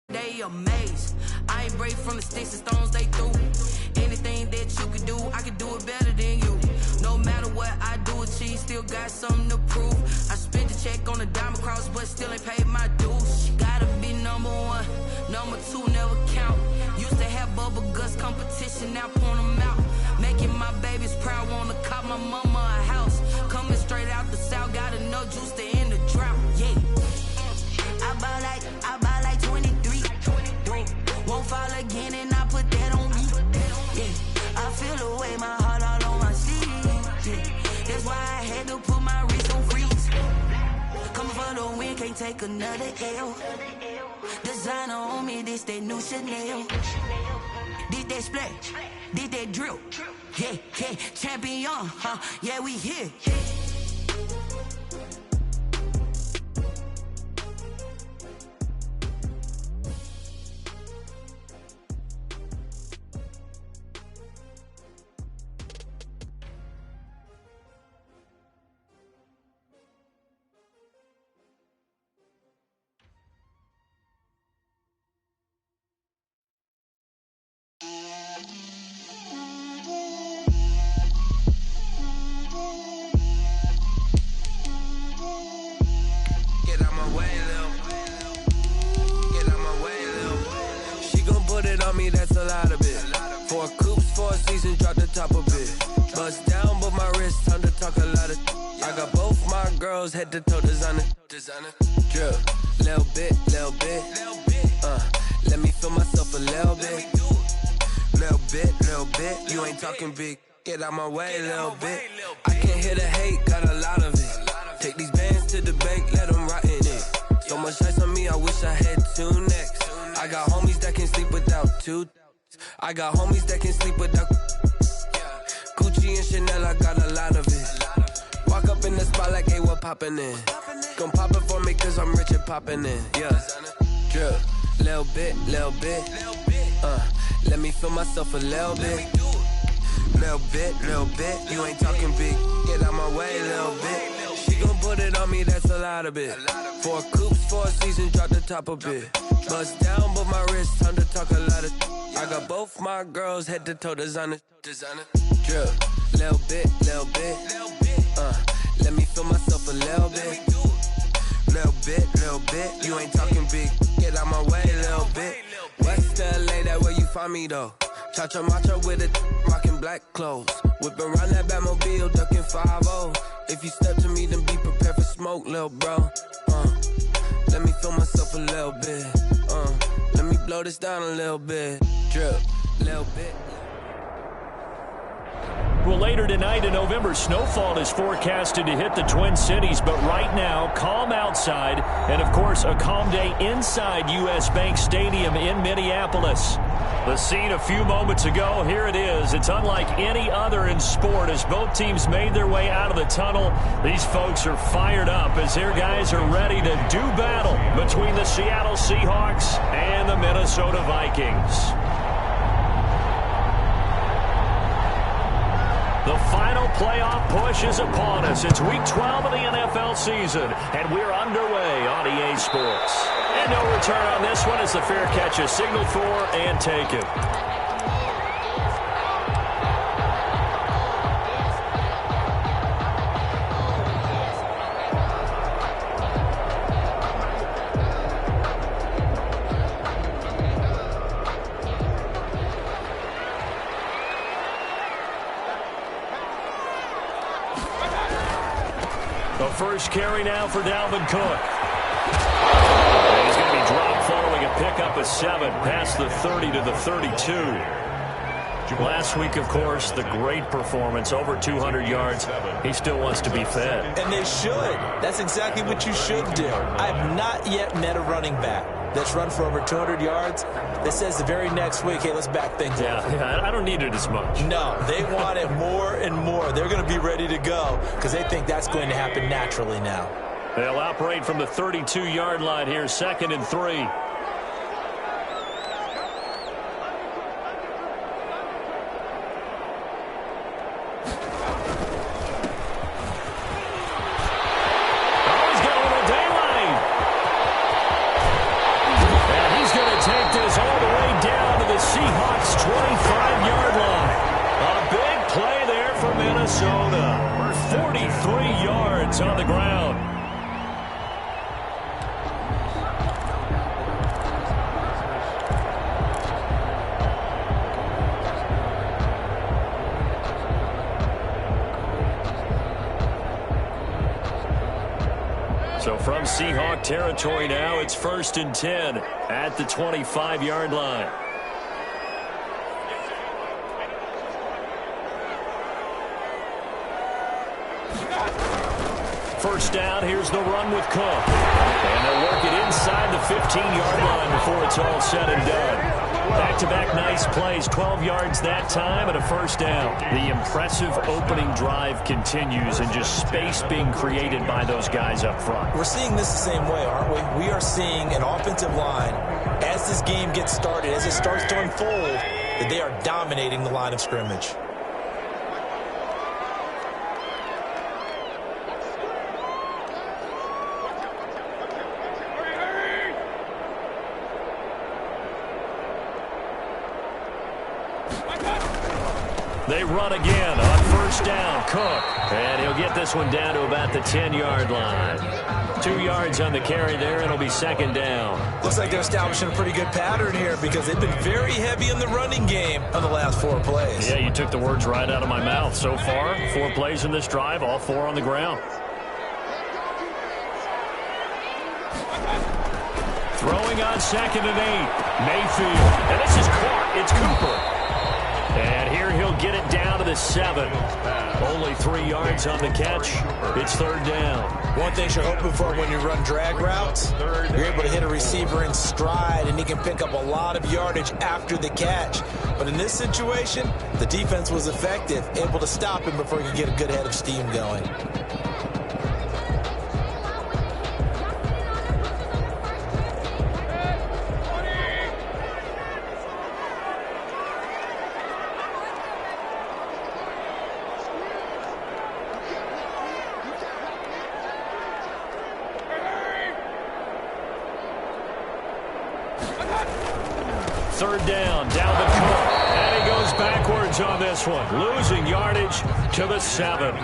They amazed. I ain't brave from the sticks and stones they threw. Anything that you could do, I could do it better than you. No matter what I do, achieve, still got something to prove. I spent the check on the diamond cross, but still ain't paid my dues. Gotta be number one, number two never count. Used to have bubble guts competition, now point them out. Making my babies proud, wanna cop my mama a house. Coming straight out the south, got enough juice to end the drought. Yeah. I buy like 23. Won't fall again and I put that on me. Yeah. I feel the way, my heart all on my sleeve. Yeah. That's why I had to put my wrist on freeze. Coming for the win, can't take another L. Designer on me, this that new Chanel. Did that splash, did that drill. Yeah, yeah, champion, huh? Yeah, we here. That's a lot of it. 4 coops, 4 seasons, drop the top of it. Bust down, but my wrist, time to talk a lot of. I got both my girls head to toe designer. Drip, little bit. Let me feel myself a little bit. Little bit. You ain't talking big. Get out my way, little bit. I can't hear the hate, got a lot of it. Take these bands to the bank, let them rot in it. So much ice on me, I wish I had 2 necks. I got homies that can sleep without 2. I got homies that can sleep without Gucci and Chanel, I got a lot of it. Walk up in the spot like, hey, what poppin' in? Gon' pop it for me cause I'm rich and poppin' in. Yeah, drip, little bit. Let me feel myself a little bit. Little bit. You ain't talking big. Get out my way, little bit. She gon' put it on me, that's a lot of it. 4 coops, 4 seasons, drop the top of it. Bust down, but my wrist, time to talk a lot of. I got both my girls head to toe designer. Drip, little bit. Let me feel myself a little bit. Little bit. You ain't talking big. Get out my way, little bit. West LA, that where you find me though. Cha-cha matcha with it, rockin' black clothes. Whippin' around that Batmobile, duckin' 5-0. If you step to me, then be prepared for smoke, lil' bro. Let me feel myself a little bit. Let me blow this down a little bit. Drip, little bit. Well, later tonight, a November snowfall is forecasted to hit the Twin Cities, but right now, calm outside, and of course, a calm day inside U.S. Bank Stadium in Minneapolis. The scene a few moments ago, here it is. It's unlike any other in sport as both teams made their way out of the tunnel. These folks are fired up as their guys are ready to do battle between the Seattle Seahawks and the Minnesota Vikings. The final playoff push is upon us. It's Week 12 of the NFL season, and we're underway on EA Sports. And no return on this one as the fair catch is signaled for and taken. The first carry now for Dalvin Cook. And he's going to be dropped following a pickup of 7 past the 30 to the 32. Last week, of course, the great performance, over 200 yards. He still wants to be fed. And they should. That's exactly what you should do. I have not yet met a running back that's run for over 200 yards that says the very next week, hey, let's back things up. Yeah, I don't need it as much. No, they want it more and more. They're going to be ready to go because they think that's going to happen naturally now. They'll operate from the 32-yard line here, 2nd and 3. ground. So from Seahawk territory now, it's 1st and 10 at the 25-yard line. First down, here's the run with Cook. And they'll work it inside the 15-yard line before it's all said and done. Back-to-back nice plays, 12 yards that time and a first down. The impressive opening drive continues and just space being created by those guys up front. We're seeing this the same way, aren't we? We are seeing an offensive line, as this game gets started, as it starts to unfold, that they are dominating the line of scrimmage. They run again on first down. Cook. And he'll get this one down to about the 10-yard line. 2 yards on the carry there, and it'll be second down. Looks like they're establishing a pretty good pattern here because they've been very heavy in the running game on the last 4 plays. Yeah, you took the words right out of my mouth. So far, 4 plays in this drive, all 4 on the ground. Throwing on 2nd and 8. Mayfield. And this is caught. It's Cooper. And here he'll get it down to the 7. Only 3 yards on the catch. It's third down. One thing you're hoping for when you run drag routes, you're able to hit a receiver in stride, and he can pick up a lot of yardage after the catch. But in this situation, the defense was effective, able to stop him before he could get a good head of steam going. Third down the Cook. And he goes backwards on this one. Losing yardage to the 7.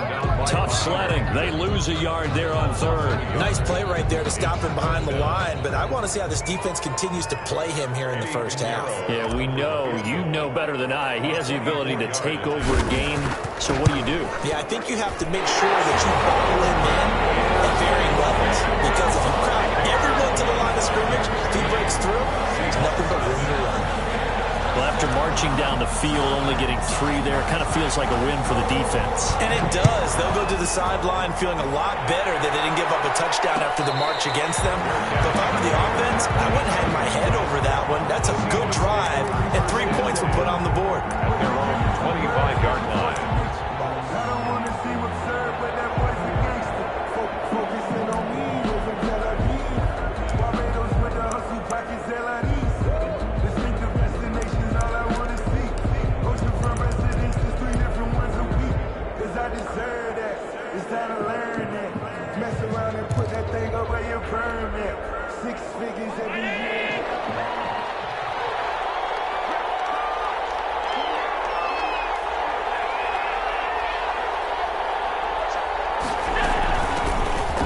Tough sledding. They lose a yard there on third. Nice play right there to stop him behind the line, but I want to see how this defense continues to play him here in the first half. Yeah, we know. You know better than I. He has the ability to take over a game. So what do? Yeah, I think you have to make sure that you bubble him in at varying levels, because if you crowd everyone to the line of scrimmage, if he breaks through, there's nothing but room to run. Well, after marching down the field, only getting 3 there, kind of feels like a win for the defense. And it does. They'll go to the sideline feeling a lot better that they didn't give up a touchdown after the march against them. But if I were the offense, I wouldn't hang my head over that one. That's a good drive, and 3 points were put on the board. At their own 25-yard line.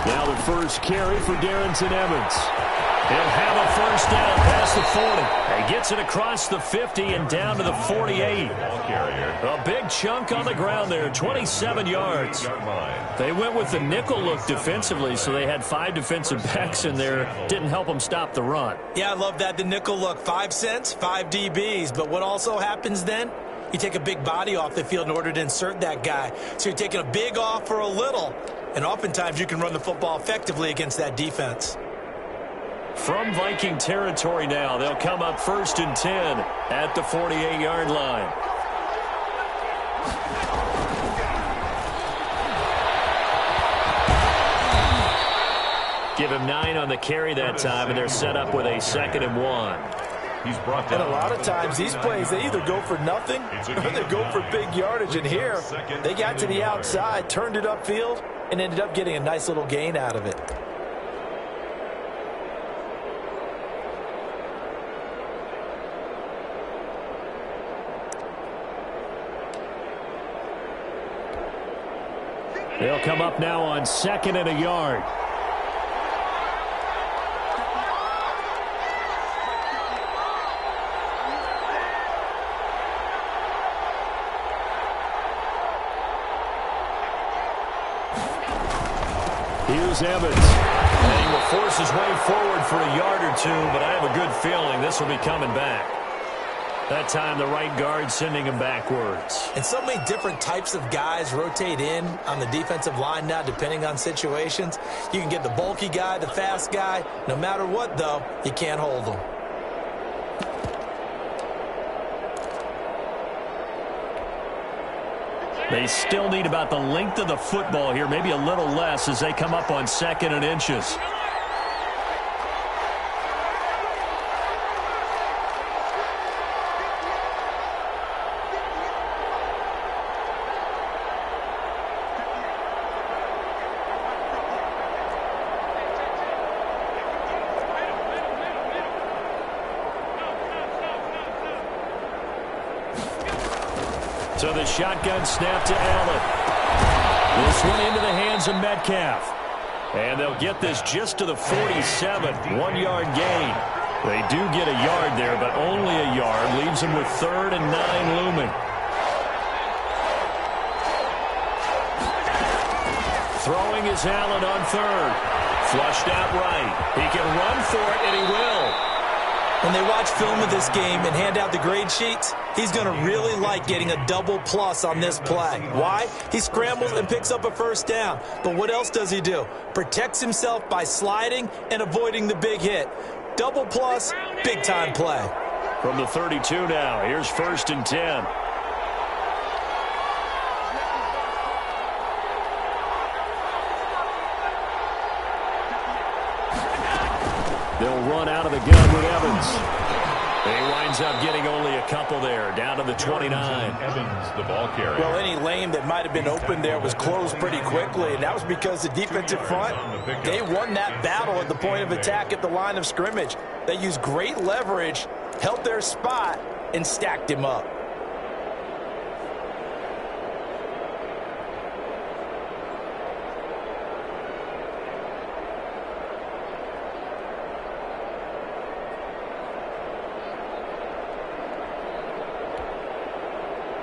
Now the first carry for Darrington Evans. He'll have a first down past the 40. He gets it across the 50 and down to the 48. A big chunk on the ground there, 27 yards. They went with the nickel look defensively, so they had 5 defensive backs in there. Didn't help them stop the run. Yeah, I love that, the nickel look. 5 cents, 5 DBs. But what also happens then? You take a big body off the field in order to insert that guy. So you're taking a big off for a little. And oftentimes you can run the football effectively against that defense. From Viking territory now, they'll come up 1st and 10 at the 48-yard line. Give him 9 on the carry that time, and they're set up with a 2nd and 1. He's brought down. And a lot of times these plays, they either go for nothing or they go for big yardage. And here, they got to the outside, turned it upfield, and ended up getting a nice little gain out of it. They'll come up now on 2nd and a yard. Here's Evans. And he will force his way forward for a yard or two, but I have a good feeling this will be coming back. That time, the right guard sending him backwards. And so many different types of guys rotate in on the defensive line now, depending on situations. You can get the bulky guy, the fast guy. No matter what, though, you can't hold them. They still need about the length of the football here, maybe a little less as they come up on 2nd and inches. So the shotgun snap to Allen. This one into the hands of Metcalf. And they'll get this just to the 47. 1-yard gain. They do get a yard there, but only a yard. Leaves them with 3rd and 9 looming. Throwing is Allen on 3rd. Flushed out right. He can run for it, and he will. When they watch film of this game and hand out the grade sheets, he's going to really like getting a double plus on this play. Why? He scrambles and picks up a first down. But what else does he do? Protects himself by sliding and avoiding the big hit. Double plus, big-time play. From the 32 now, here's 1st and 10. They'll run out of the gun with Evans. He winds up getting only a couple there, down to the 29. Evans, the ball carrier. Well, any lane that might have been open there was closed pretty quickly, and that was because the defensive front, they won that battle at the point of attack at the line of scrimmage. They used great leverage, held their spot, and stacked him up.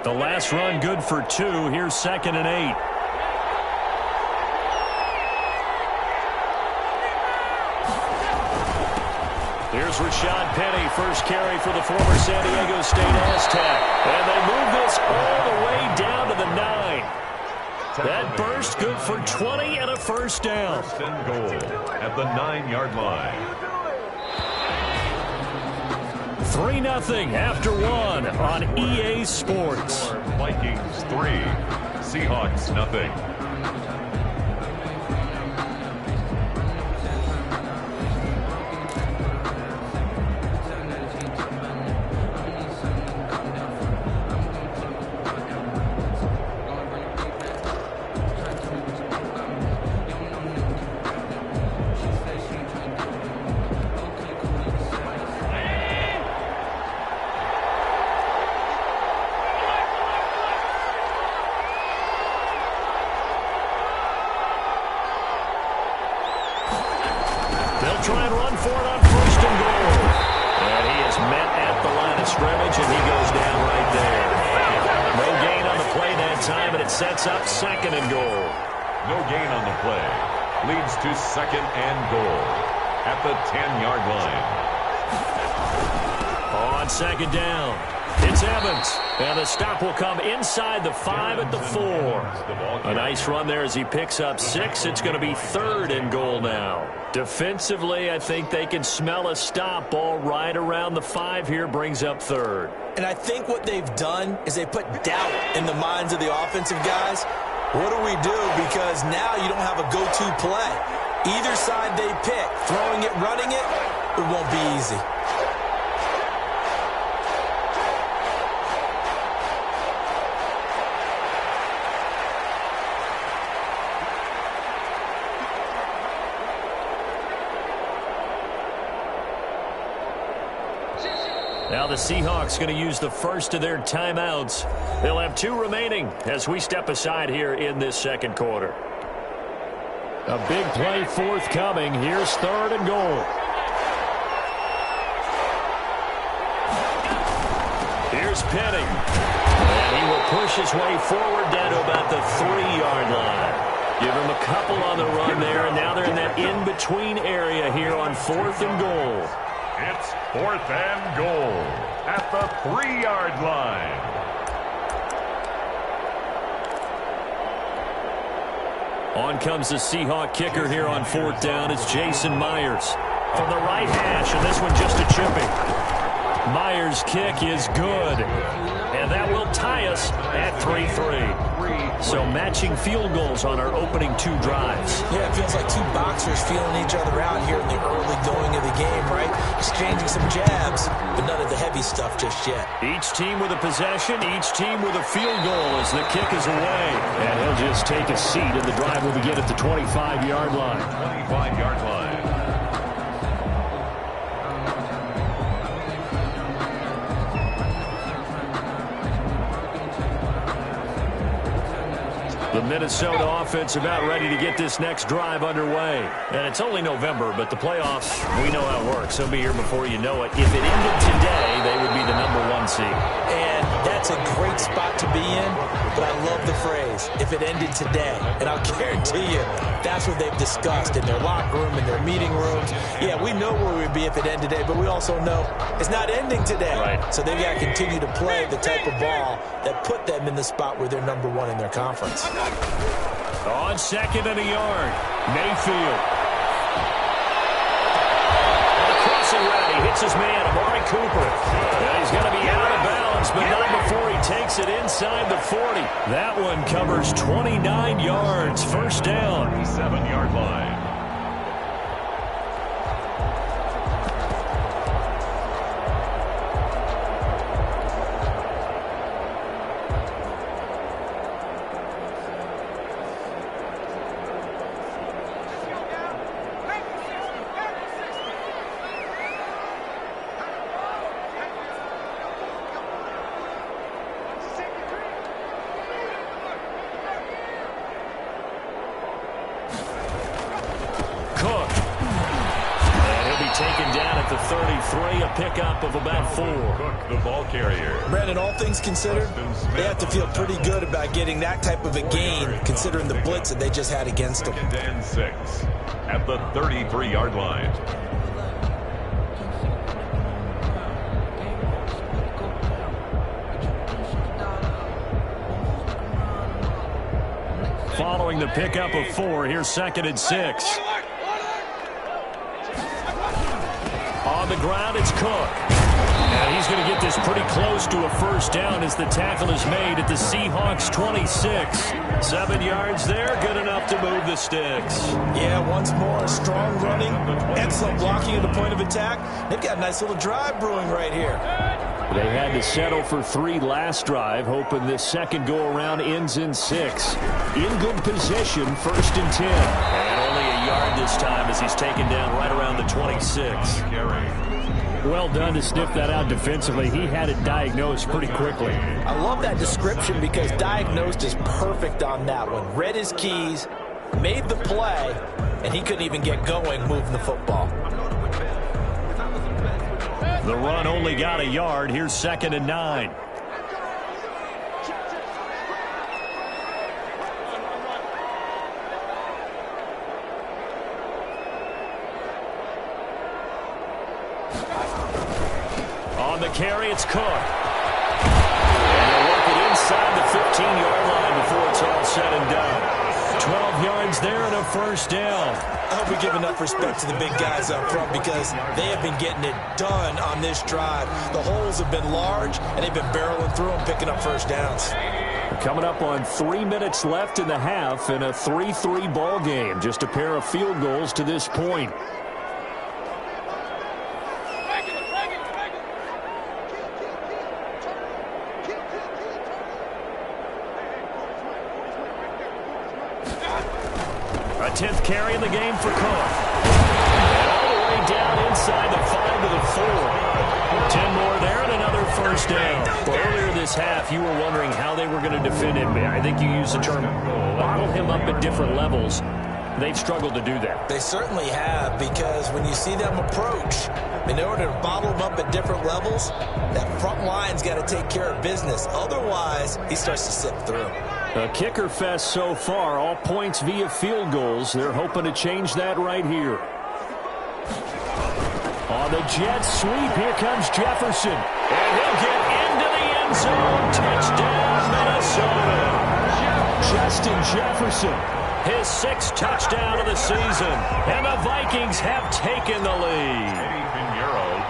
The last run good for 2. Here's 2nd and 8. Here's Rashad Penny, first carry for the former San Diego State Aztec. And they move this all the way down to the 9. That burst good for 20 and a first down. 1st and goal at the 9-yard line. 3-0 after 1 on EA Sports. Vikings 3, Seahawks 0. Try and run for it on 1st and goal. And he is met at the line of scrimmage, and he goes down right there. No gain on the play that time, and it sets up 2nd and goal. No gain on the play. Leads to 2nd and goal at the 10-yard line. On 2nd down, it's Evans. And the stop will come inside the 5 at the 4. A nice run there as he picks up 6. It's going to be 3rd and goal now. Defensively, I think they can smell a stop ball right around the 5 here, brings up 3rd. And I think what they've done is they put doubt in the minds of the offensive guys. What do we do? Because now you don't have a go-to play. Either side they pick, throwing it, running it, it won't be easy. Now the Seahawks going to use the first of their timeouts. They'll have 2 remaining as we step aside here in this second quarter. A big play forthcoming. Here's 3rd and goal. Here's Penning. And he will push his way forward down to about the 3-yard line. Give him a couple on the run there, and now they're in that in-between area here on 4th and goal. It's 4th and goal at the 3-yard line. On comes the Seahawk kicker here on 4th down. It's Jason Myers from the right hash, and this one just a chipping. Myers' kick is good, and that will tie us at 3-3. So matching field goals on our opening 2 drives. Yeah, it feels like 2 boxers feeling each other out here in the early going of the game, right? Exchanging some jabs, but none of the heavy stuff just yet. Each team with a possession, each team with a field goal as the kick is away. And he'll just take a seat, and the drive will begin at the 25-yard line. 25-yard line. The Minnesota offense about ready to get this next drive underway. And it's only November, but the playoffs, we know how it works. They'll be here before you know it. If it ended today, they would be the #1 seed. And that's a great spot to be in, but I love the phrase, if it ended today. And I'll guarantee you, that's what they've discussed in their locker room, in their meeting rooms. Yeah, we know where we'd be if it ended today, but we also know it's not ending today. Right. So they've got to continue to play the type of ball that put them in the spot where they're #1 in their conference. On 2nd and a yard, Mayfield. The crossing route, he hits his man, Amari Cooper. And he's going to be out of bounds, but not before he takes it inside the 40. That one covers 29 yards, 1st down. 7-yard line. Pickup of about 4. Cook, the ball carrier. Brandon, all things considered, they have to feel pretty good about getting that type of a gain, considering the blitz that they just had against them. 2nd and 6 at the 33-yard line. Following the pickup of 4, here's 2nd and 6. On the ground, it's Cook. And he's going to get this pretty close to a 1st down as the tackle is made at the Seahawks 26. 7 yards there, good enough to move the sticks. Yeah, once more, strong running, excellent blocking at the point of attack. They've got a nice little drive brewing right here. They had to settle for 3 last drive, hoping this second go-around ends in 6. In good position, 1st and 10. And only a yard this time as he's taken down right around the 26. Well done to sniff that out defensively. He had it diagnosed pretty quickly. I love that description because diagnosed is perfect on that one. Read his keys, made the play, and he couldn't even get going moving the football. The run only got a yard. Here's 2nd and 9. On the carry, it's Cook. And they'll work it inside the 15-yard line before it's all said and done. 12 yards there and a 1st down. I hope we give enough respect to the big guys up front because they have been getting it done on this drive. The holes have been large, and they've been barreling through them, picking up 1st downs. We're coming up on 3 minutes left in the half in a 3-3 ball game. Just a pair of field goals to this point. A 10th carry in the game for Cook. And all the way down inside the 5 to the 4. 10 more there and this half, you were wondering how they were going to defend him. I think you used the term bottle him up at different levels. They've struggled to do that. They certainly have, because when you see them approach, in order to bottle them up at different levels, that front line's got to take care of business. Otherwise, he starts to slip through. A kicker fest so far, all points via field goals. They're hoping to change that right here. On the jet sweep, here comes Jefferson. And he'll get into the end zone. Touchdown, Minnesota. Justin Jefferson, his 6th touchdown of the season. And the Vikings have taken the lead.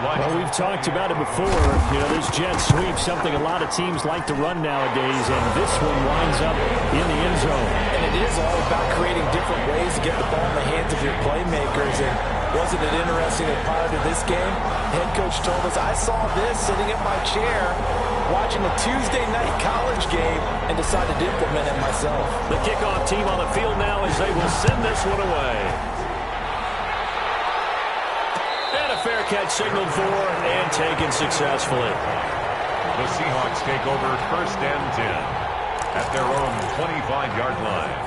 Well, we've talked about it before. You know, this jet sweep, something a lot of teams like to run nowadays, and this one winds up in the end zone. And it is all about creating different ways to get the ball in the hands of your playmakers. And wasn't it interesting that prior to this game, head coach told us, I saw this sitting in my chair watching a Tuesday night college game and decided to implement it myself. The kickoff team on the field now as they will send this one away. Fair catch signaled for and taken successfully. The Seahawks take over 1st and 10 at their own 25-yard line.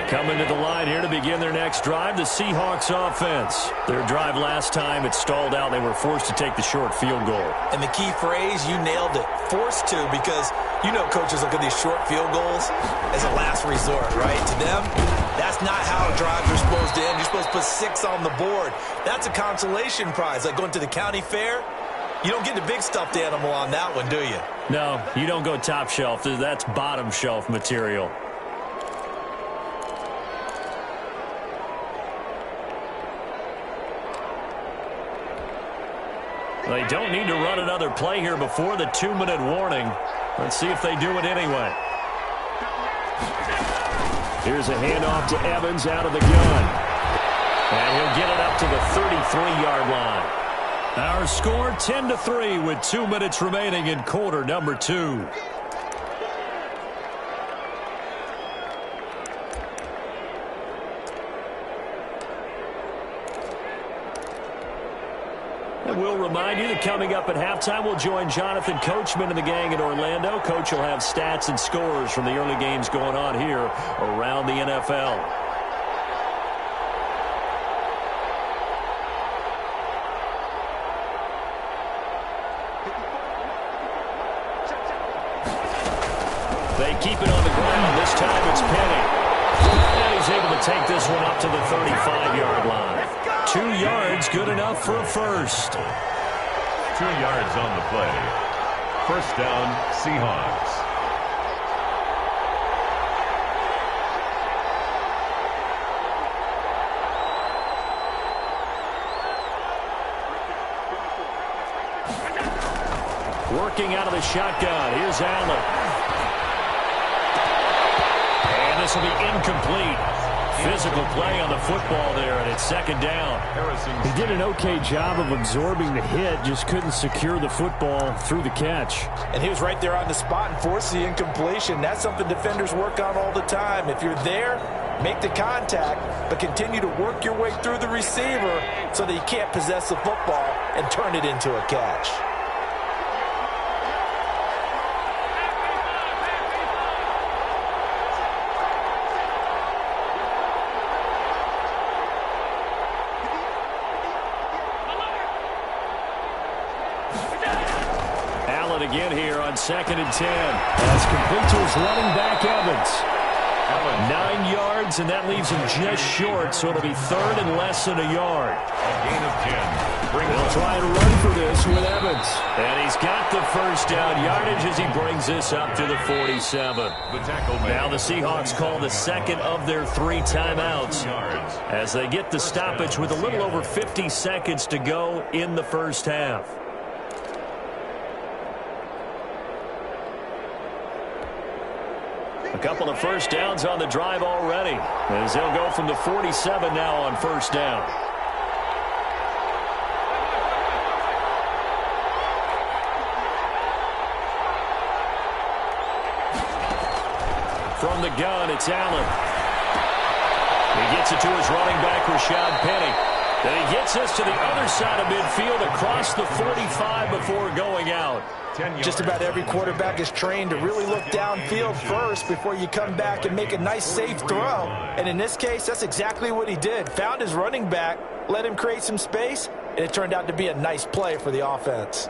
Coming to the line here to begin their next drive, the Seahawks offense. Their drive last time, it stalled out. They were forced to take the short field goal. And the key phrase, you nailed it, forced to, because you know coaches look at these short field goals as a last resort, right? To them, that's not how drives are supposed to end. You're supposed to put 6 on the board. That's a consolation prize, like going to the county fair. You don't get the big stuffed animal on that one, do you? No, you don't go top shelf. That's bottom shelf material. They don't need to run another play here before the 2-minute warning. Let's see if they do it anyway. Here's a handoff to Evans out of the gun. And he'll get it up to the 33-yard line. Our score 10-3 with 2 minutes remaining in quarter number 2. And we'll remind you that coming up at halftime, we'll join Jonathan Coachman and the gang in Orlando. Coach will have stats and scores from the early games going on here around the NFL. They keep it on the ground. This time it's Penny. And he's able to take this one up to the 35-yard line. 2 yards, good enough for a first. 2 yards on the play. 1st down, Seahawks. Working out of the shotgun. Here's Allen. And this will be incomplete. Physical play on the football there, and it's 2nd down. He did an okay job of absorbing the hit, just couldn't secure the football through the catch. And he was right there on the spot and forced the incompletion. That's something defenders work on all the time. If you're there, make the contact, but continue to work your way through the receiver so that you can't possess the football and turn it into a catch. Again here on 2nd and 10. That's complete to his running back, Evans. 9 yards, and that leaves him just short, so it'll be 3rd and less than a yard. A gain of 10. They'll try and run for this with Evans. And he's got the 1st down yardage as he brings this up to the 47. Now the Seahawks call the 2nd of their 3 timeouts as they get the stoppage with a little over 50 seconds to go in the 1st half. A couple of 1st downs on the drive already, as they'll go from the 47 now on 1st down. From the gun, it's Allen. He gets it to his running back, Rashad Penny. Then he gets us to the other side of midfield across the 45 before going out. Just about every quarterback is trained to really look downfield first before you come back and make a nice, safe throw. And in this case, that's exactly what he did. Found his running back, let him create some space, and it turned out to be a nice play for the offense.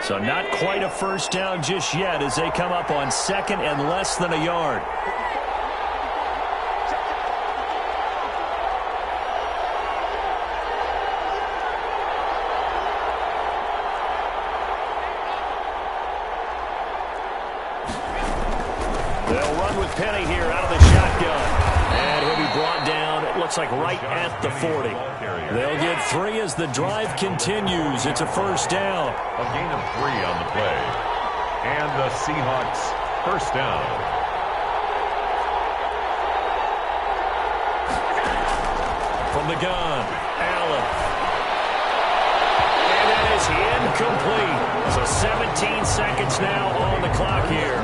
So not quite a first down just yet as they come up on second and less than a yard. They'll run with Penny here out of the shotgun. And he'll be brought down, it looks like right at the 40. They'll get 3 as the drive continues. It's a first down. A gain of 3 on the play. And the Seahawks first down. From the gun, Allen. And that is incomplete. So 17 seconds now on the clock here.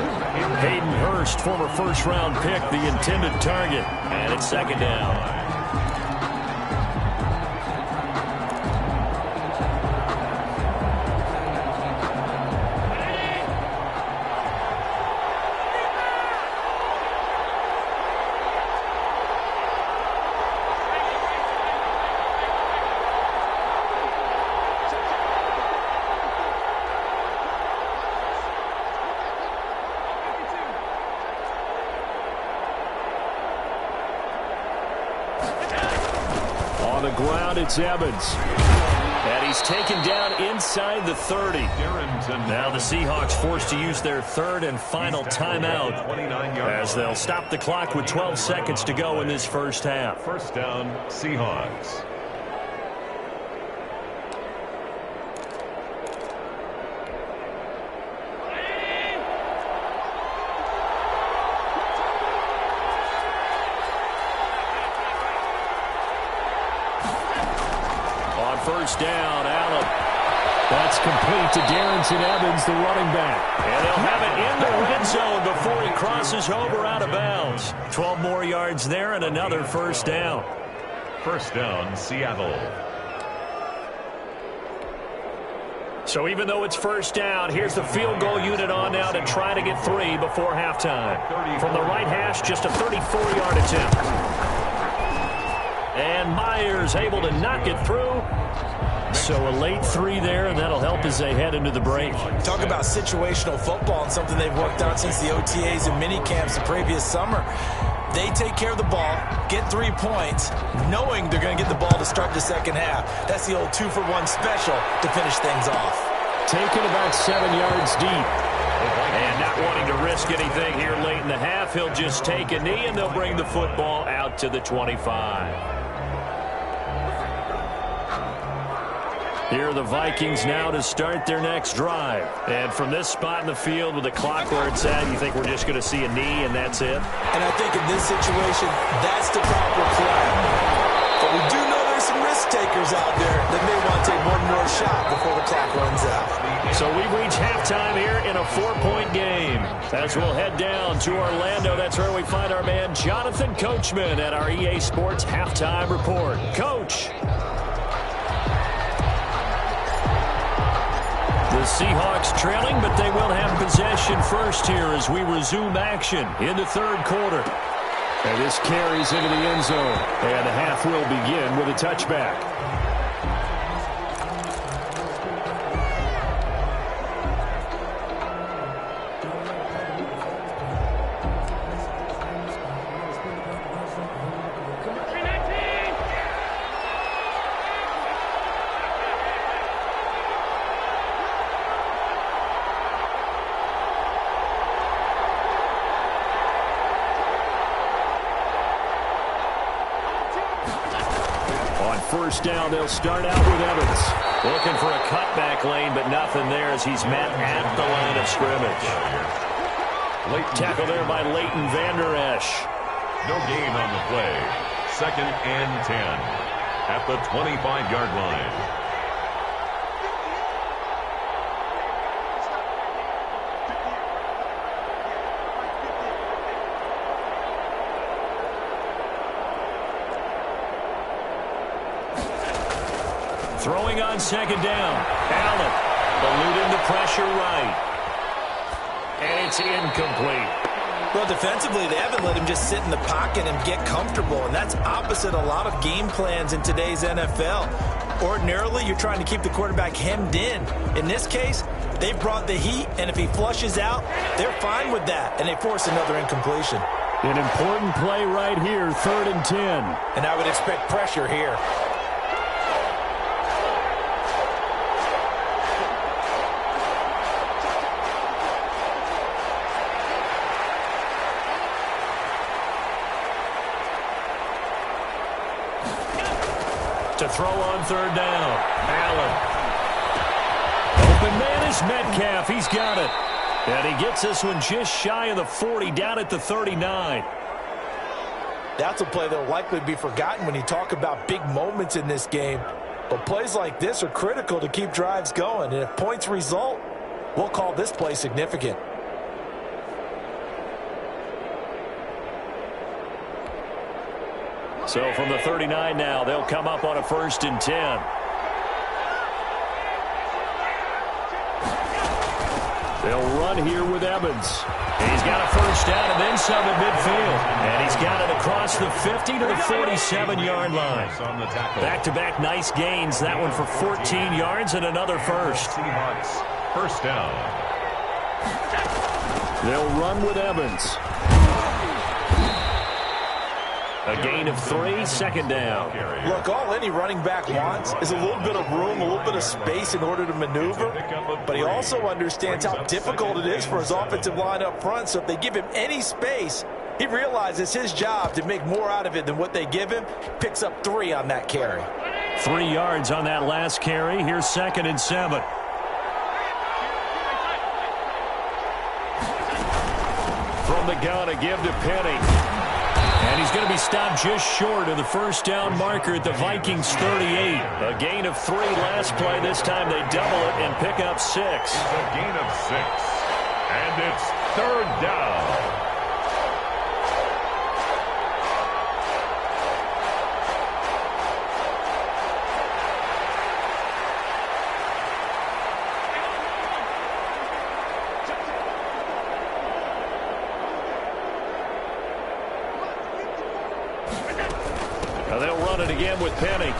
Hayden Hurst, former first-round pick, the intended target. And it's second down. On the ground, it's Evans. And he's taken down inside the 30. Now the Seahawks forced to use their third and final timeout as they'll stop the clock with 12 seconds to go in this first half. First down, Seahawks. First down, Allen. That's complete to Darrington Evans, the running back. And they'll have it in the red zone before he crosses over out of bounds. 12 more yards there and another first down. First down, Seattle. So even though it's first down, here's the field goal unit on now to try to get 3 before halftime. From the right hash, just a 34-yard attempt. And Myers able to knock it through. So a late 3 there, and that'll help as they head into the break. Talk about situational football and something they've worked on since the OTAs and mini camps the previous summer. They take care of the ball, get 3 points, knowing they're going to get the ball to start the second half. That's the old 2-for-1 special to finish things off. Taken about 7 yards deep. And not wanting to risk anything here late in the half, he'll just take a knee, and they'll bring the football out to the 25. Here are the Vikings now to start their next drive. And from this spot in the field with the clock where it's at, you think we're just going to see a knee and that's it? And I think in this situation, that's the proper play. But we do know there's some risk takers out there that may want to take one more shot before the clock runs out. So we reach halftime here in a 4-point game. As we'll head down to Orlando, that's where we find our man Jonathan Coachman at our EA Sports Halftime Report. Coach. The Seahawks trailing, but they will have possession first here as we resume action in the third quarter. And this carries into the end zone. And the half will begin with a touchback. First down, they'll start out with Evans. Looking for a cutback lane, but nothing there as he's met at the line of scrimmage. Tackle there by Leighton Vander Esch. No gain on the play. Second and 10 at the 25-yard line. Throwing on second down. Allen eluding the pressure right. And it's incomplete. Well, defensively, they haven't let him just sit in the pocket and get comfortable, and that's opposite a lot of game plans in today's NFL. Ordinarily, you're trying to keep the quarterback hemmed in. In this case, they brought the heat, and if he flushes out, they're fine with that, and they force another incompletion. An important play right here, 3rd and 10. And I would expect pressure here. To throw on 3rd down. Allen. Open man is Metcalf. He's got it. And he gets this one just shy of the 40, down at the 39. That's a play that will likely be forgotten when you talk about big moments in this game. But plays like this are critical to keep drives going. And if points result, we'll call this play significant. So from the 39 now, they'll come up on a 1st and 10. They'll run here with Evans. He's got a 1st down and then some at midfield. And he's got it across the 50 to the 47-yard line. Back-to-back nice gains. That one for 14 yards and another 1st. 1st down. They'll run with Evans. A gain of 3, 2nd down. Look, all any running back wants is a little bit of room, a little bit of space in order to maneuver. But he also understands how difficult it is for his offensive line up front. So if they give him any space, he realizes his job to make more out of it than what they give him. Picks up 3 on that carry. 3 yards on that last carry. Here's 2nd and 7. From the gun, a give to Penny. And he's going to be stopped just short of the 1st down marker at the Vikings 38. A gain of 3 last play. This time they double it and pick up 6. It's a gain of 6. And it's 3rd down. They'll run it again with Penny. And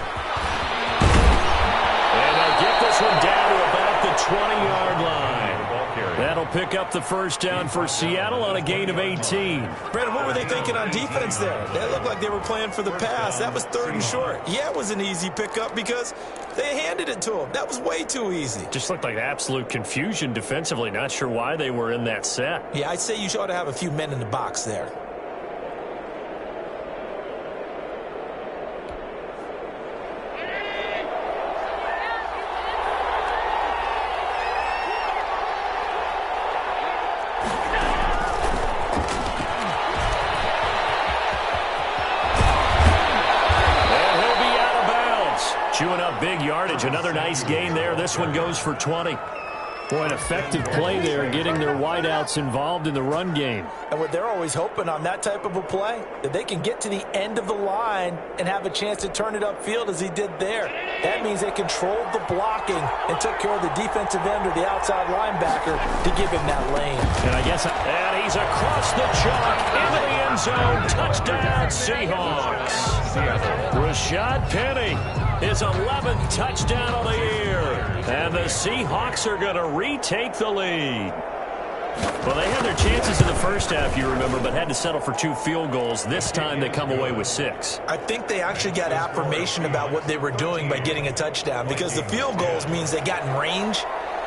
they'll get this one down to about the 20-yard line. That'll pick up the 1st down for Seattle on a gain of 18. Brandon, what were they thinking on defense there? They looked like they were playing for the pass. That was 3rd and short. Yeah, it was an easy pickup because they handed it to him. That was way too easy. Just looked like absolute confusion defensively. Not sure why they were in that set. Yeah, I'd say you ought to have a few men in the box there. Chewing up big yardage. Another nice gain there. This one goes for 20. Boy, an effective play there, getting their wideouts involved in the run game. And what they're always hoping on that type of a play, that they can get to the end of the line and have a chance to turn it upfield as he did there. That means they controlled the blocking and took care of the defensive end or the outside linebacker to give him that lane. And and he's across the chalk into the end zone. Touchdown, Seahawks. Rashad Penny, his 11th touchdown of the year. And the Seahawks are going to retake the lead. Well, they had their chances in the first half, you remember, but had to settle for 2 field goals. This time they come away with 6. I think they actually got affirmation about what they were doing by getting a touchdown, because the field goals means they got in range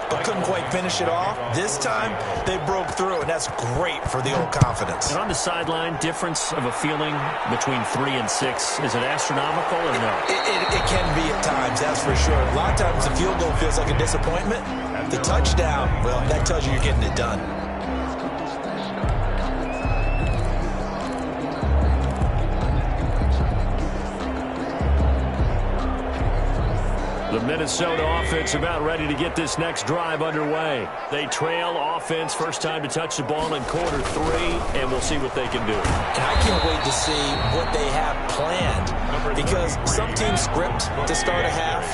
but couldn't quite finish it off. This time they broke through, and that's great for the old confidence. And on the sideline, difference of a feeling between 3 and 6, is it astronomical or no? It can be at times, that's for sure. A lot of times the field goal feels like a disappointment. The touchdown, well, that tells you you're getting it done. The Minnesota offense about ready to get this next drive underway. They trail offense, first time to touch the ball in quarter 3, and we'll see what they can do. And I can't wait to see what they have planned, because some teams script to start a half.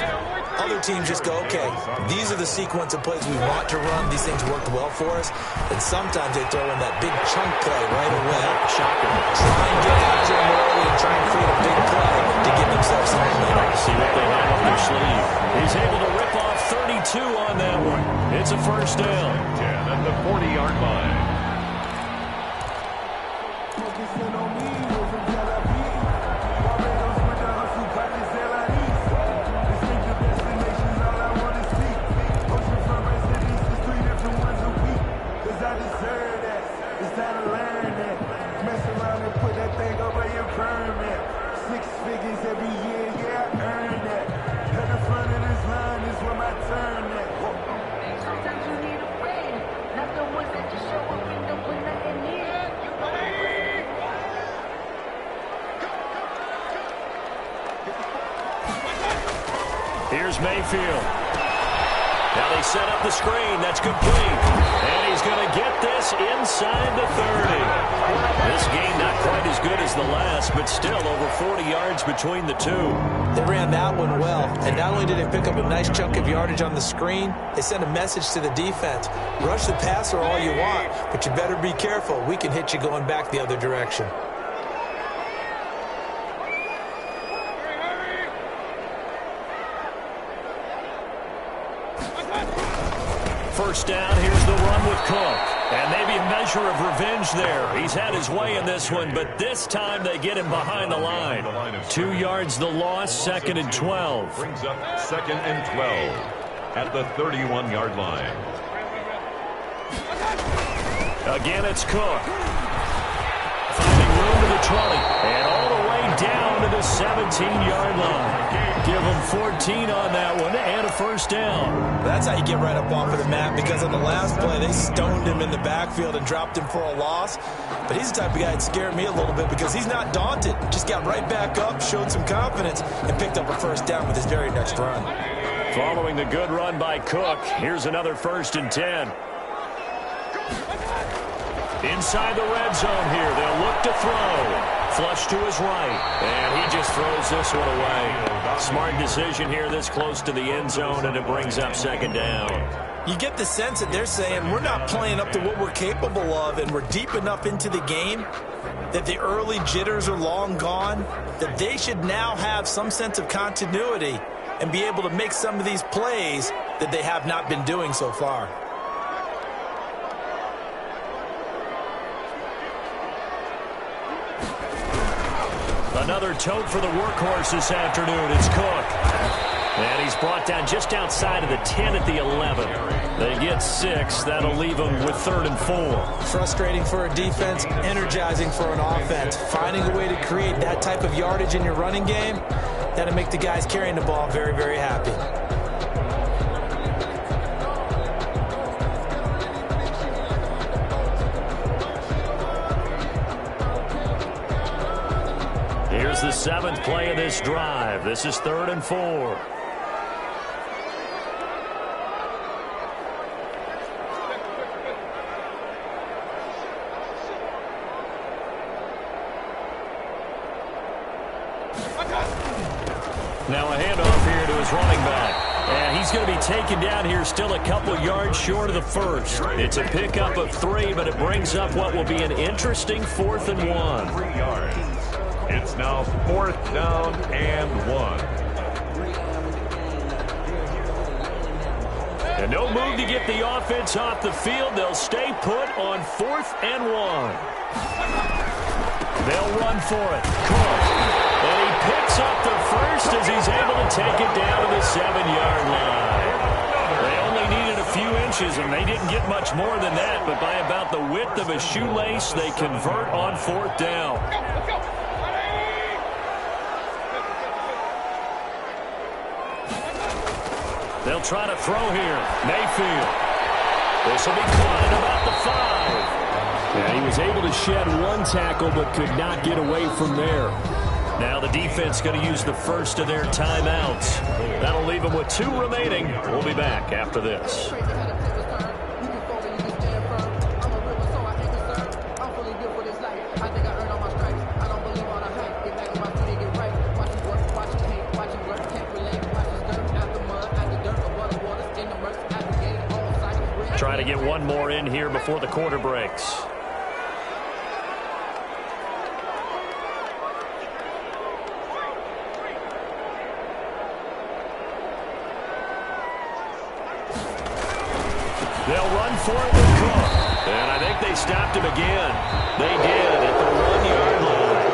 other teams just go, okay, these are the sequence of plays we want to run. These things worked well for us. And sometimes they throw in that big chunk play right away. Shocker. Try and get after them early and try and create a big play to give themselves some momentum. See what they have up their sleeve. He's able to rip off 32 on that one. It's a first down. 10 at the 40-yard line. Here's Mayfield. Now they set up the screen. That's complete. And he's going to get this inside the 30. This game not quite as good as the last, but still over 40 yards between the two. They ran that one well. And not only did they pick up a nice chunk of yardage on the screen, they sent a message to the defense. Rush the passer all you want, but you better be careful. We can hit you going back the other direction. First down, here's the run with Cook. And maybe a measure of revenge there. He's had his way in this one, but this time they get him behind the line. 2 yards the loss, 2nd and 12. Brings up 2nd and 12 at the 31-yard line. Again, it's Cook. Finding room to the 20. And all the way down to the 17-yard line. Give him 14 on that one and a first down. That's how you get right up off of the mat, because on the last play, they stoned him in the backfield and dropped him for a loss. But he's the type of guy that scared me a little bit because he's not daunted. Just got right back up, showed some confidence, and picked up a first down with his very next run. Following the good run by Cook, here's another 1st and 10. Inside the red zone here, they'll look to throw. Flush to his right, and he just throws this one away. Smart decision here this close to the end zone, and it brings up 2nd down. You get the sense that they're saying we're not playing up to what we're capable of, and we're deep enough into the game that the early jitters are long gone, that they should now have some sense of continuity and be able to make some of these plays that they have not been doing so far. Another tote for the workhorse this afternoon. It's Cook. And he's brought down just outside of the 10 at the 11. They get 6. That'll leave them with 3rd and 4. Frustrating for a defense, energizing for an offense. Finding a way to create that type of yardage in your running game, that'll make the guys carrying the ball very, very happy. Here's the 7th play of this drive. This is 3rd and 4. Now a handoff here to his running back. And he's going to be taken down here still a couple yards short of the first. It's a pickup of 3, but it brings up what will be an interesting 4th and 1. 3 yards. It's now 4th down and 1. And no move to get the offense off the field. They'll stay put on 4th and 1. They'll run for it. Cook. And he picks up the first as he's able to take it down to the 7-yard line. They only needed a few inches, and they didn't get much more than that. But by about the width of a shoelace, they convert on 4th down. They'll try to throw here. Mayfield. This will be caught at about the 5. Yeah, he was able to shed one tackle but could not get away from there. Now the defense going to use the first of their timeouts. That'll leave them with 2 remaining. We'll be back after this. try to get one more in here before the quarter breaks. They'll run for it with Cook. And I think they stopped him again. They did at the 1-yard line.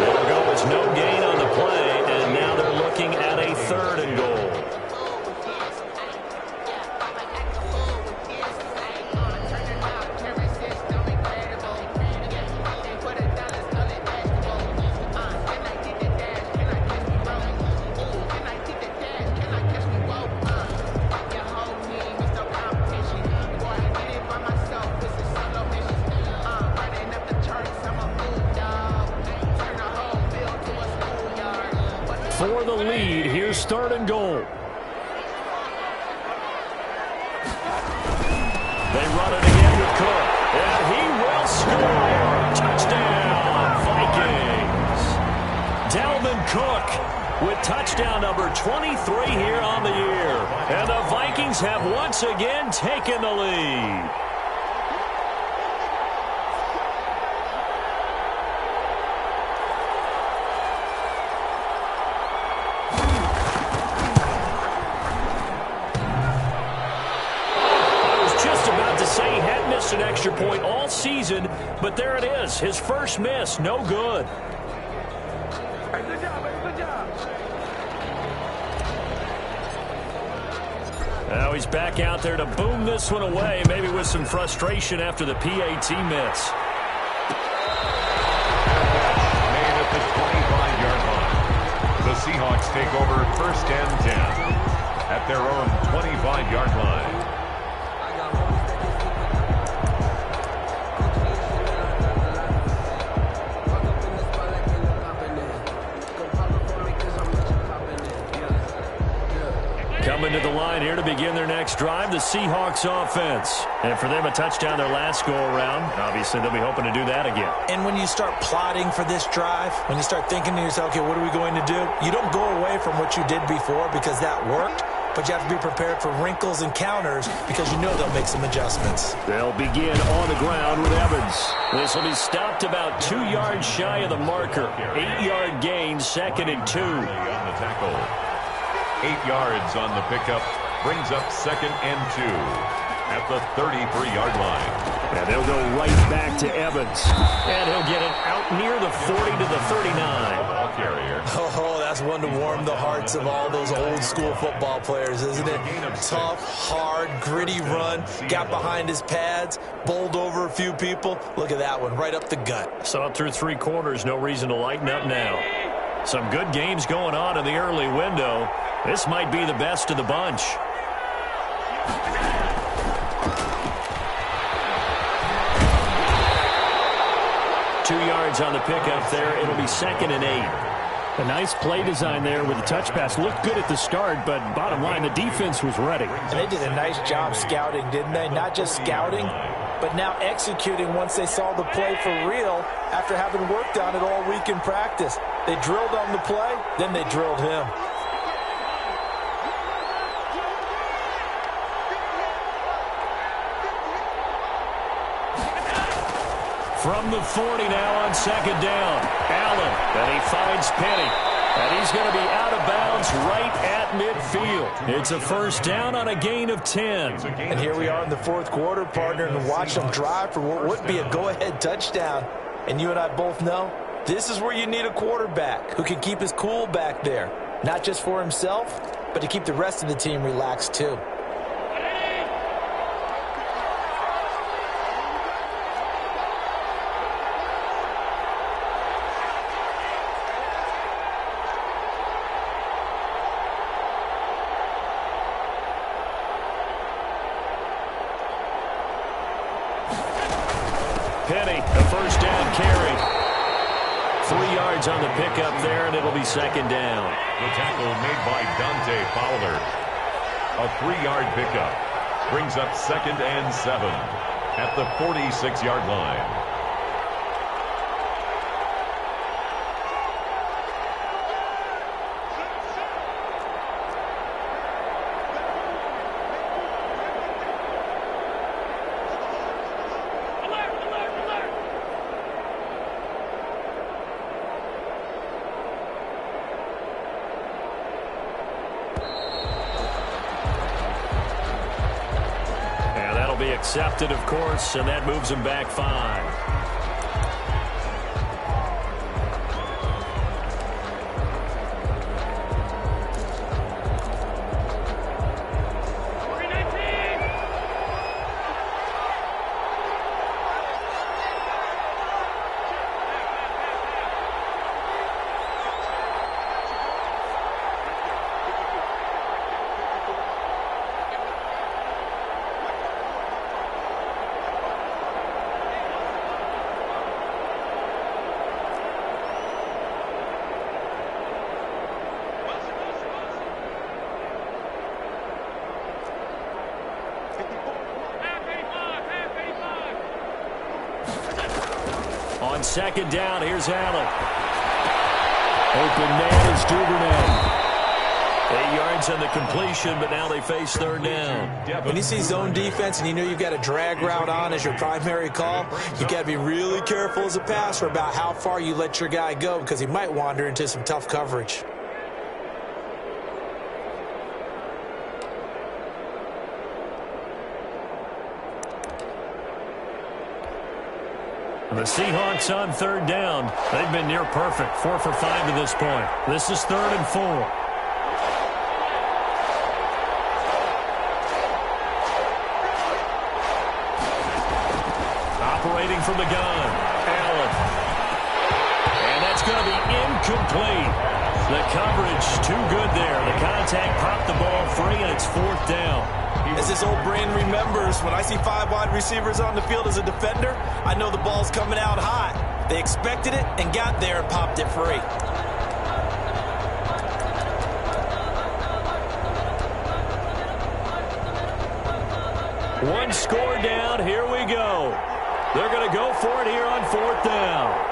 It'll go as no gain on the play, and now they're looking at a 3rd and goal. For the lead, here's 3rd and goal. They run it again with Cook, and he will score. Touchdown, Vikings. Dalvin Cook with touchdown number 23 here on the year. And the Vikings have once again taken the lead. An extra point all season, but there it is. His first miss, no good. Good job. Now he's back out there to boom this one away, maybe with some frustration after the PAT miss. Made at the 25-yard line. The Seahawks take over 1st and 10 at their own 25-yard line. Coming to the line here to begin their next drive, the Seahawks offense. And for them, a touchdown their last go-around. Obviously, they'll be hoping to do that again. And when you start plotting for this drive, when you start thinking to yourself, okay, what are we going to do? You don't go away from what you did before because that worked, but you have to be prepared for wrinkles and counters because you know they'll make some adjustments. They'll begin on the ground with Evans. This will be stopped about 2 yards shy of the marker. 8-yard gain, 2nd and 2. On the tackle. 8 yards on the pickup, brings up 2nd and 2 at the 33-yard line. And they'll go right back to Evans. And he'll get it out near the 40 to the 39. Ball carrier. Oh, that's one to warm the hearts of all those old school football players, isn't it? Tough, hard, gritty run, got behind his pads, bowled over a few people. Look at that one, right up the gut. Saw it through 3 quarters, no reason to lighten up now. Some good games going on in the early window. This might be the best of the bunch. 2 yards on the pickup there. It'll be 2nd and 8. A nice play design there with the touch pass. Looked good at the start, but bottom line, the defense was ready. And they did a nice job scouting, didn't they? Not just scouting, but now executing once they saw the play for real after having worked on it all week in practice. They drilled on the play, then they drilled him. From the 40 now on 2nd down. Allen, and he finds Penny. And he's going to be out of bounds right at midfield. It's a 1st down on a gain of 10. And here we are in the 4th quarter, partner, and watch them drive for what would be a go-ahead touchdown. And you and I both know this is where you need a quarterback who can keep his cool back there. Not just for himself, but to keep the rest of the team relaxed too. Penny, a 1st down carry. 3 yards on the pickup there, and it'll be 2nd down. The tackle made by Dante Fowler. A 3-yard pickup brings up 2nd and 7 at the 46-yard line. That'll be accepted, of course, and that moves them back 5. On second down, here's Allen. Open man is Duvernay. 8 yards on the completion, but now they face third down. When you see zone defense and you know you've got a drag route on as your primary call, you've got to be really careful as a passer about how far you let your guy go because he might wander into some tough coverage. The Seahawks on third down. They've been near perfect, 4 for 5 to this point. This is 3rd and 4. Operating from the gun, Allen. And that's going to be incomplete. The coverage too good there. The contact popped the ball free, and it's 4th down. As this old brain remembers, when I see 5 wide receivers on the field as a defender, I know the ball's coming out hot. They expected it and got there and popped it free. One score down. Here we go. They're going to go for it here on 4th down.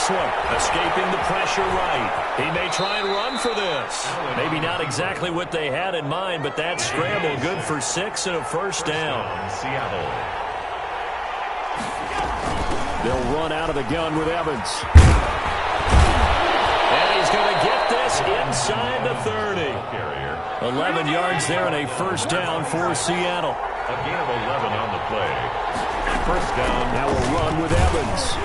Escaping the pressure right. He may try and run for this. Maybe not exactly what they had in mind, but that scramble good for 6 and a first down. Seattle. They'll run out of the gun with Evans. And he's going to get this inside the 30. 11 yards there and a first down for Seattle. A gain of 11 on the play. First down. Now we'll run with Evans.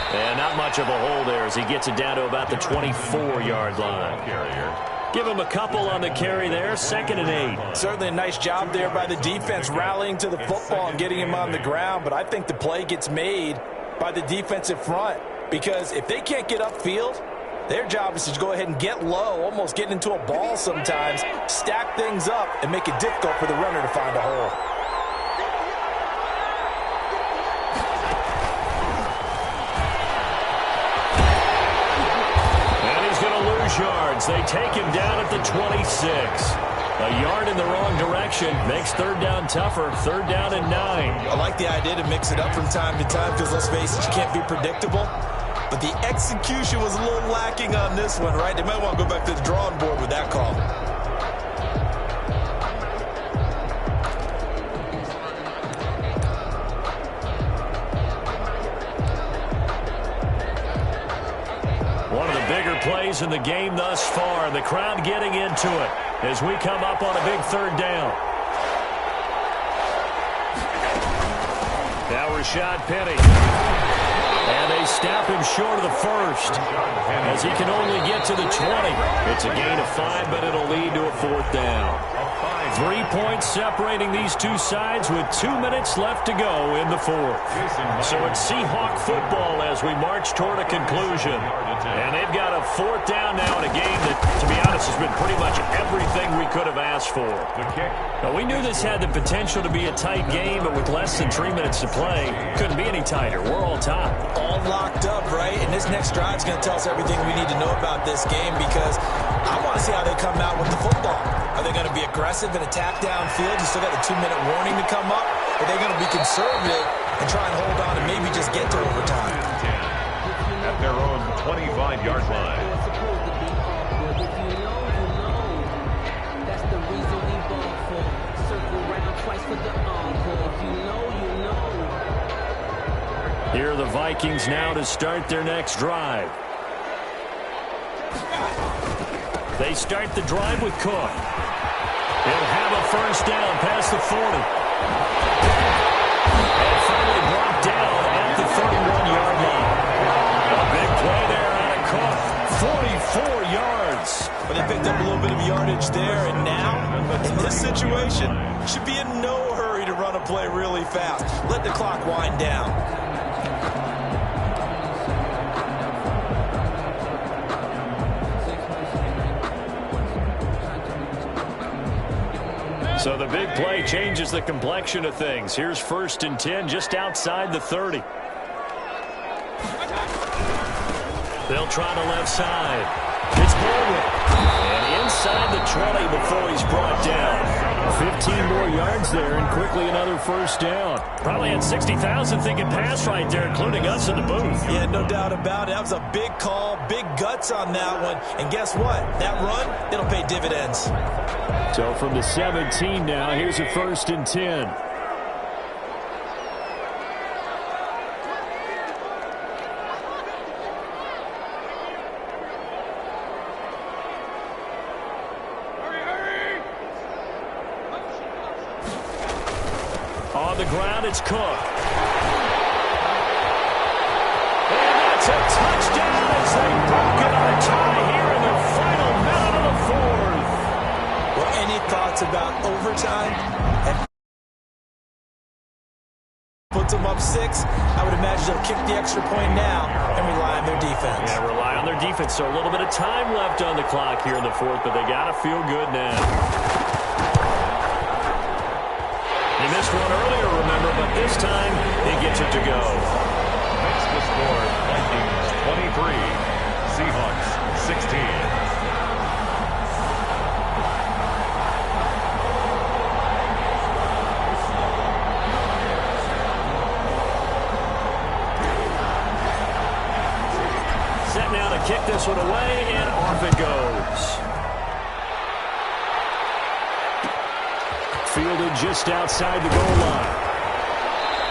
And not much of a hole there as he gets it down to about the 24-yard line. Give him a couple on the carry there, 2nd and 8. Certainly a nice job there by the defense rallying to the football and getting him on the ground, but I think the play gets made by the defensive front because if they can't get upfield, their job is to go ahead and get low, almost get into a ball sometimes, stack things up, and make it difficult for the runner to find a hole. Yards. They take him down at the 26. A yard in the wrong direction makes third down tougher. 3rd down and 9. I like the idea to mix it up from time to time because, let's face it, you can't be predictable. But the execution was a little lacking on this one, right? They might want to go back to the drawing board with that call. Plays in the game thus far. The crowd getting into it as we come up on a big 3rd down. Now Rashad Penny. And they snap him short of the first as he can only get to the 20. It's a gain of 5, but it'll lead to a 4th down. 3 points separating these two sides with 2 minutes left to go in the 4th. So it's Seahawk football as we march toward a conclusion. And they've got a 4th down now in a game that, to be honest, has been pretty much everything we could have asked for. Now, we knew this had the potential to be a tight game, but with less than 3 minutes to play, couldn't be any tighter. We're all tied. All locked up, right? And this next drive is going to tell us everything we need to know about this game because I want to see how they come out with the football. Are they going to be aggressive and attack downfield? You still got a 2-minute warning to come up. Are they going to be conservative and try and hold on and maybe just get to overtime? At their own 25-yard line. Vikings now to start their next drive. They start the drive with Cook. He'll have a first down past the 40. And finally brought down at the 31-yard line. A big play there out of Cook. 44 yards. But they picked up a little bit of yardage there, and now, in this situation, should be in no hurry to run a play really fast. Let the clock wind down. So the big play changes the complexion of things. Here's 1st and 10 just outside the 30. They'll try the left side. It's Baldwin. And inside the 20 before he's brought down. 15 more yards there and quickly another first down. Probably had 60,000 thinking pass right there, including us in the booth. Yeah, no doubt about it. That was a big call, big guts on that one. And guess what? That run, it'll pay dividends. So from the 17 now, here's a 1st and 10. On the ground, it's Cook. And that's a touchdown as they've broken our tie here in the final minute of the 4th. Well, any thoughts about overtime? And puts them up 6. I would imagine they'll kick the extra point now and rely on their defense. Yeah, rely on their defense. So a little bit of time left on the clock here in the 4th, but they got to feel good now. They missed one earlier, remember, but this time he gets it to go. Makes the score Vikings 23, Seahawks 16. Set now to kick this one away, and off it goes. Fielded just outside the goal line.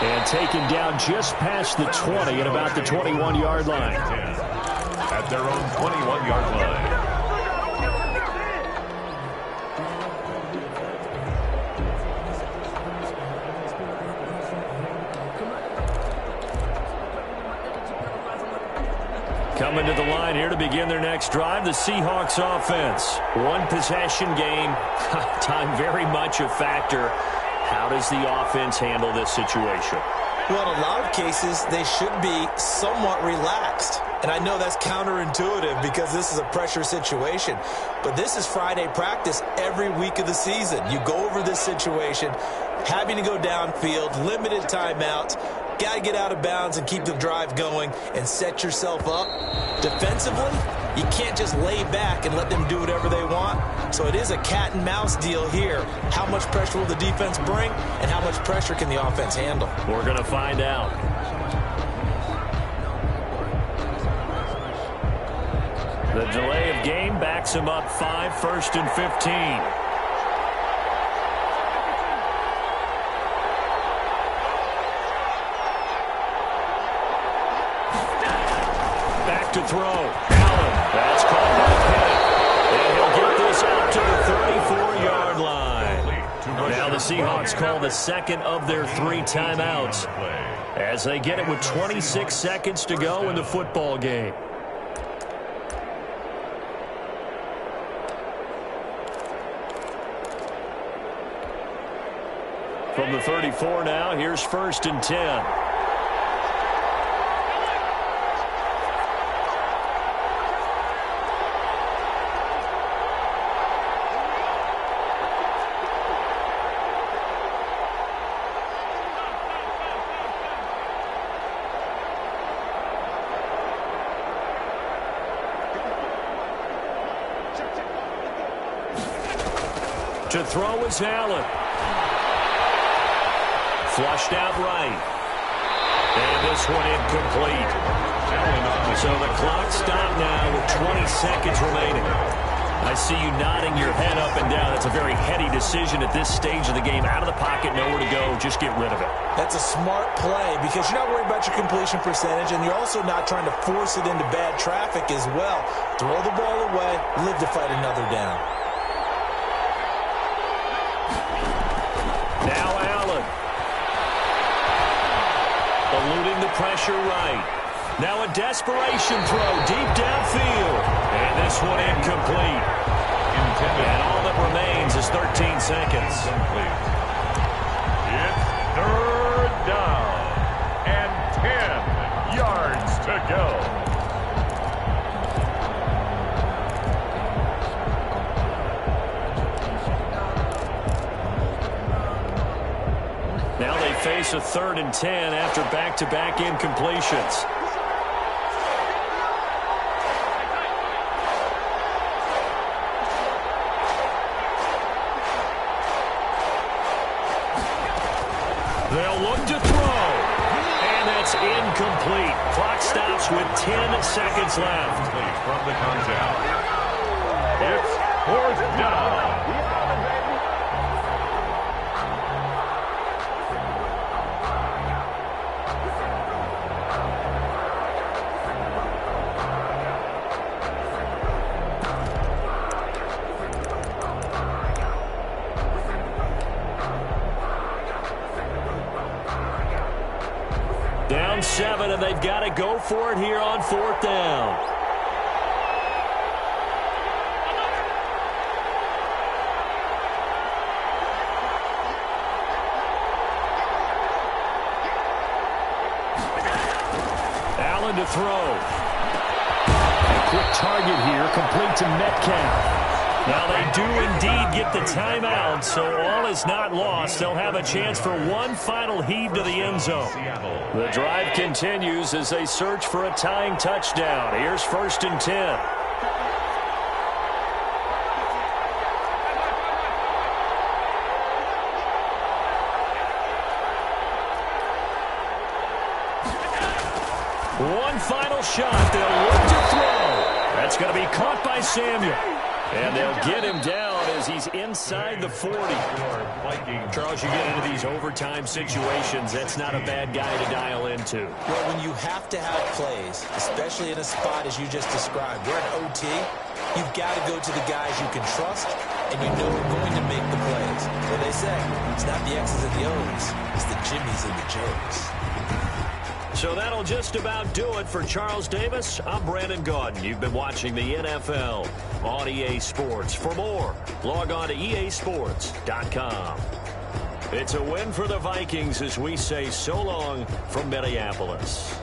And taken down just past the 20 at about the 21-yard line. At their own 21-yard line. Coming to the line here to begin their next drive, the Seahawks offense. One possession game. Time very much a factor. How does the offense handle this situation? Well, in a lot of cases, they should be somewhat relaxed. And I know that's counterintuitive because this is a pressure situation. But this is Friday practice every week of the season. You go over this situation, having to go downfield, limited timeouts, got to get out of bounds and keep the drive going and set yourself up. Defensively, you can't just lay back and let them do whatever they want. So it is a cat and mouse deal here. How much pressure will the defense bring and how much pressure can the offense handle? We're going to find out. The delay of game backs him up 5, 1st and 15. To throw. Allen. That's called by Penny. And he'll get this out to the 34-yard line. Now the Seahawks call the second of their 3 timeouts as they get it with 26 seconds to go in the football game. From the 34 now, here's 1st and 10. To throw is Allen. Flushed out right. And this one incomplete. So the clock stopped now with 20 seconds remaining. I see you nodding your head up and down. That's a very heady decision at this stage of the game. Out of the pocket, nowhere to go. Just get rid of it. That's a smart play because you're not worried about your completion percentage, and you're also not trying to force it into bad traffic as well. Throw the ball away, live to fight another down. Now Allen. Eluding the pressure right. Now a desperation throw deep downfield. And this one incomplete. And all that remains is 13 seconds. It's third down and 10 yards to go. Now they face a 3rd and 10 after back-to-back incompletions. They'll look to throw. And that's incomplete. Clock stops with 10 seconds left. From the countdown. It's 4th down. Down 7, and they've got to go for it here on 4th down. Allen to throw. A quick target here, complete to Metcalf. Now they do indeed get the timeout, so all is not lost. They'll have a chance for one final heave to the end zone. The drive continues as they search for a tying touchdown. Here's 1st and 10. One final shot. They'll look to throw. That's going to be caught by Samuel. And they'll get him down as he's inside the 40. Charles, you get into these overtime situations, that's not a bad guy to dial into. Well, when you have to have plays, especially in a spot as you just described, we're in OT, you've got to go to the guys you can trust and you know are going to make the plays. What they say, it's not the X's and the O's, it's the Jimmies and the Joes. So that'll just about do it for Charles Davis. I'm Brandon Gaudin. You've been watching the NFL on EA Sports. For more, log on to easports.com. It's a win for the Vikings as we say so long from Minneapolis.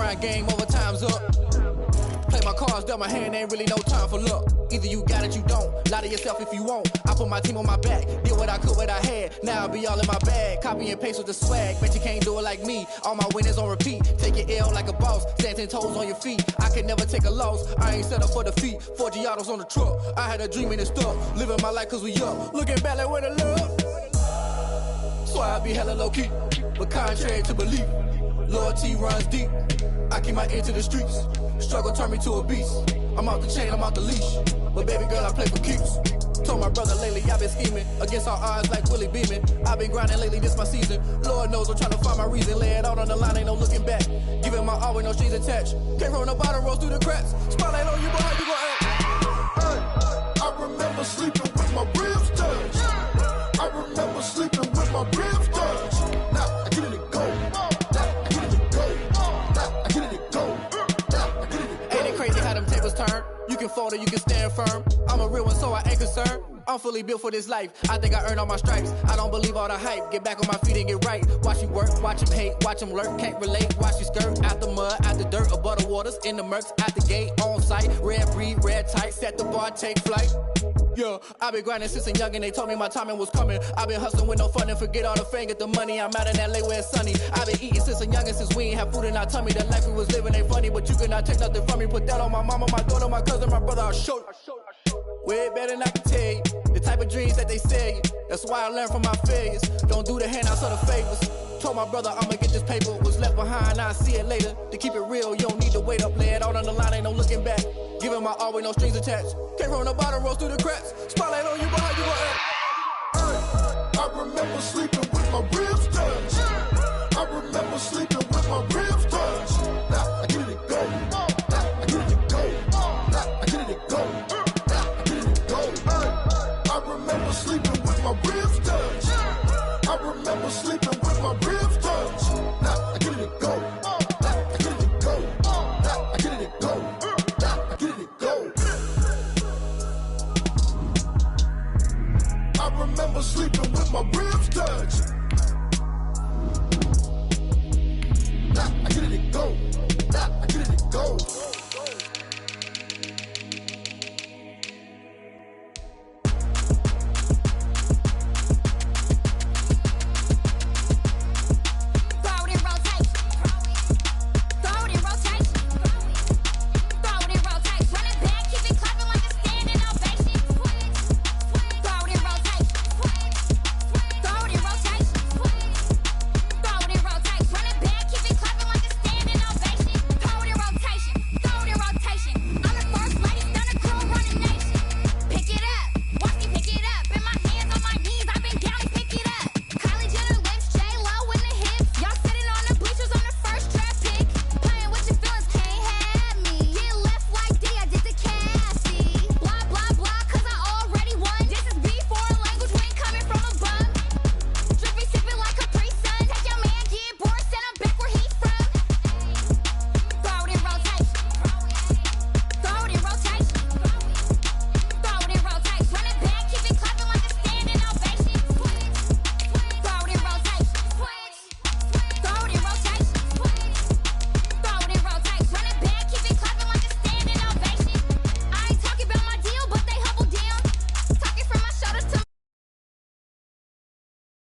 grind game, overtime's up. Play my cards, dealt my hand, ain't really no time for luck. Either you got it, you don't. Lie to yourself if you won't. I put my team on my back, did what I could, what I had. Now I'll be all in my bag, copy and paste with the swag. Bet you can't do it like me. All my winners on repeat. Take your L like a boss, stand 10 toes on your feet. I can never take a loss, I ain't set up for defeat. 4 Giottos on the truck, I had a dream and it stuck. Living my life cause we up, looking back like where the love. So I be hella low key, but contrary to belief, loyalty runs deep. I keep my ear to the streets. Struggle turned me to a beast. I'm off the chain, I'm off the leash. But baby girl, I play for keeps. Told my brother lately I've been scheming against all odds like Willie Beeman. I've been grinding lately, this my season. Lord knows I'm trying to find my reason. Lay it out on the line, ain't no looking back. Giving my all with no strings attached. Came from the bottom, rose through the cracks. Spotlight on you, boy, how you gon' act? Hey, I remember sleeping with my ribs touched. I remember sleeping with my ribs touched. Now I get it and go. Now I get it and go. Now I get it and go. Now I get it and go. Ain't it crazy how them tables turn? You can fold or you can stand firm. I'm a real one, so I ain't concerned. I'm fully built for this life. I think I earned all my stripes. I don't believe all the hype. Get back on my feet and get right. Watch you work, watch him hate, watch him lurk. Can't relate, watch you skirt. Out the mud, out the dirt, above the waters, in the murks, out the gate, on site. Red breed, red tight, set the bar, take flight. Yeah, I been grinding since a youngin', they told me my timing was coming. I been hustling with no fun and forget all the fame, get the money. I'm out in LA where it's sunny. I been eating since a youngin', since we ain't have food in our tummy. The life we was living ain't funny, but you cannot take nothing from me. Put that on my mama, my daughter, my cousin, my brother, I'll show you. Way better than I can tell you. The type of dreams that they sell you. That's why I learned from my failures. Don't do the handouts or the favors. Told my brother I'ma get this paper. Was left behind, I'll see it later. To keep it real, you don't need to wait up. Lay it out on the line, ain't no looking back. Giving my all with no strings attached. Came from the bottom, rose through the cracks. Spotlight on you, but how you gon' act? Hey, I remember sleeping with my ribs touched. I remember sleeping with my ribs touched. Now I get it and go. Now I get it and go. Now I get it and go. Now I get it and go. Hey, I remember sleeping with my ribs touched. I remember sleeping with my ribs touched. Now I get it and go. Now I get it and go. Now I get it and go. Now I get it and go. I remember sleeping with my ribs touched.